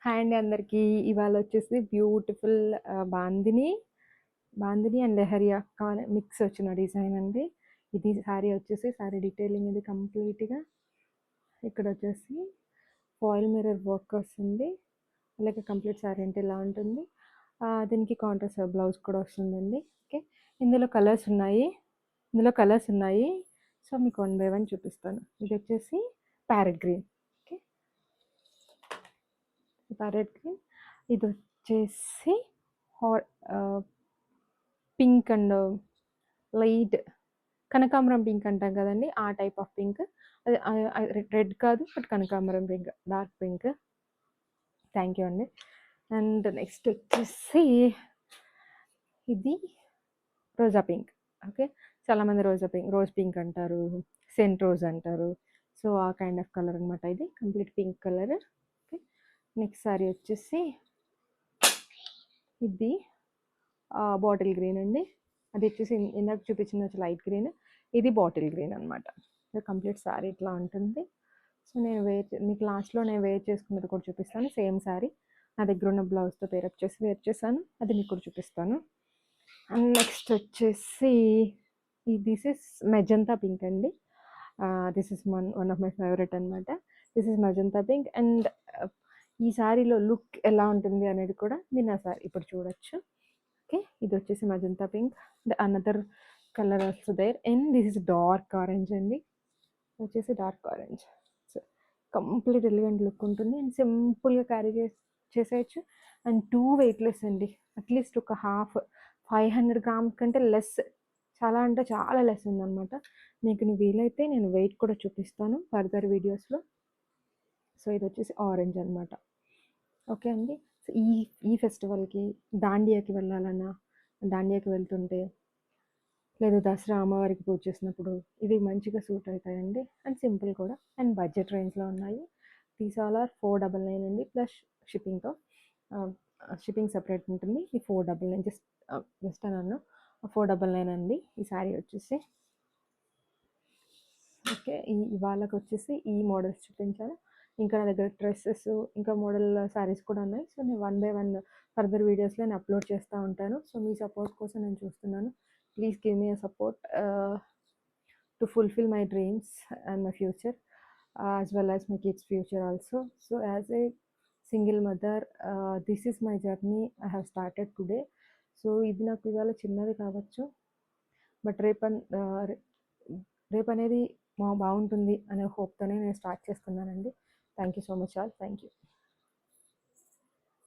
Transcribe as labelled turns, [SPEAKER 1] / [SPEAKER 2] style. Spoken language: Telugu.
[SPEAKER 1] హాయ్ అండి అందరికీ. ఇవాళ వచ్చేసి beautiful Bandhani and Leheriya mix వచ్చిన డిజైన్ అండి. ఇది శారీ వచ్చేసి శారీ డీటెయిలింగ్ ఇది కంప్లీట్‌గా ఇక్కడ వచ్చేసి ఫాయిల్ మిర్రర్ వర్క్ వస్తుంది. అలాగే కంప్లీట్ శారీ అంటే ఇలా ఉంటుంది. దీనికి కాంట్రాస్ట్ బ్లౌజ్ కూడా వస్తుందండి. ఓకే. ఇందులో కలర్స్ ఉన్నాయి. సో మీకు వన్ బై వన్ చూపిస్తాను. ఇది వచ్చేసి parrot green. Okay. Parrot green. ఇది వచ్చేసి పింక్ అండ్ లైట్ కనకాంబరం పింక్ అంటాం కదండి, ఆ టైప్ ఆఫ్ పింక్. అది రెడ్ కాదు, బట్ కనకాంబరం pink, dark pink. Thank you అండి. అండ్ నెక్స్ట్ వచ్చేసి ఇది రోజా పింక్. ఓకే. చాలామంది రోజ్ పింక్ అంటారు, సెంట్ రోజ్ అంటారు. సో ఆ కైండ్ ఆఫ్ కలర్ అనమాట. ఇది complete pink colour. Okay. Next sorry వచ్చేసి ఇది బాటిల్ గ్రీన్ అండి. అది వచ్చేసి ఇందాక చూపించిన లైట్ గ్రీన్, ఇది బాటిల్ గ్రీన్ అనమాట. కంప్లీట్ శారీ ఇట్లా ఉంటుంది. సో నేను మీకు లాస్ట్లో నేను వేర్ చేసుకున్నది కూడా చూపిస్తాను. సేమ్ శారీ నా దగ్గర ఉన్న బ్లౌజ్తో పేరప్ చేసి వేర్ చేశాను, అది మీకు కూడా చూపిస్తాను. అండ్ నెక్స్ట్ వచ్చేసి దిస్ ఇస్ మెజంతా పింక్ అండి. This is one of my favourite అనమాట. This is magenta pink. And ఈ శారీలో లుక్ ఎలా ఉంటుంది అనేది కూడా మీరు నా సారీ ఇప్పుడు చూడొచ్చు. ఓకే. ఇది వచ్చేసి magenta pink. Another colour also there. And this is dark orange అండి. వచ్చేసి dark orange. So complete elegant look ఉంటుంది అండ్ సింపుల్గా క్యారీ చేసేయచ్చు. అండ్ వెయిట్లెస్ అండి. అట్లీస్ట్ ఒక 500 గ్రామ్స్ కంటే లెస్, చాలా అంటే చాలా లెస్ ఉందన్నమాట. మీకు వీలైతే నేను వెయిట్ కూడా చూపిస్తాను ఫర్దర్ వీడియోస్లో. సో ఇది వచ్చేసి ఆరెంజ్ అనమాట. ఓకే అండి. సో ఈ ఫెస్టివల్కి దాండియాకి వెళ్ళాలన్నా, దాండియాకి వెళ్తుంటే, లేదా దసరా అమ్మవారికి పూజ చేసినప్పుడు ఇవి మంచిగా సూట్ అవుతాయండి. అండ్ సింపుల్ కూడా అండ్ బడ్జెట్ రేంజ్లో ఉన్నాయి. దీస్ ఆల్ ఆర్ 499 అండి, ప్లస్ షిప్పింగ్తో. షిప్పింగ్ సపరేట్ ఉంటుంది. ఈ 499 జస్ట్ అన్నాను 499 అండి ఈ శారీ వచ్చేసి. ఓకే. ఇవాళకి వచ్చేసి ఈ మోడల్స్ చూపించాను. ఇంకా నా దగ్గర డ్రెస్సెస్, ఇంకా మోడల్ శారీస్ కూడా ఉన్నాయి. సో నేను వన్ బై వన్ ఫర్దర్ వీడియోస్లో నేను అప్లోడ్ చేస్తూ ఉంటాను. సో మీ సపోర్ట్ కోసం నేను చూస్తున్నాను. Please give me a support to fulfil my dreams and my future, as well as my kids future also. So as a single mother, this is my journey I have started today. So ఇది నాకు ఇవాళ చిన్నది కావచ్చు, బట్ రేపు అనేది బాగుంటుంది అనే హోప్తోనే నేను స్టార్ట్ చేస్తున్నానండి. Thank you so much all. Thank you.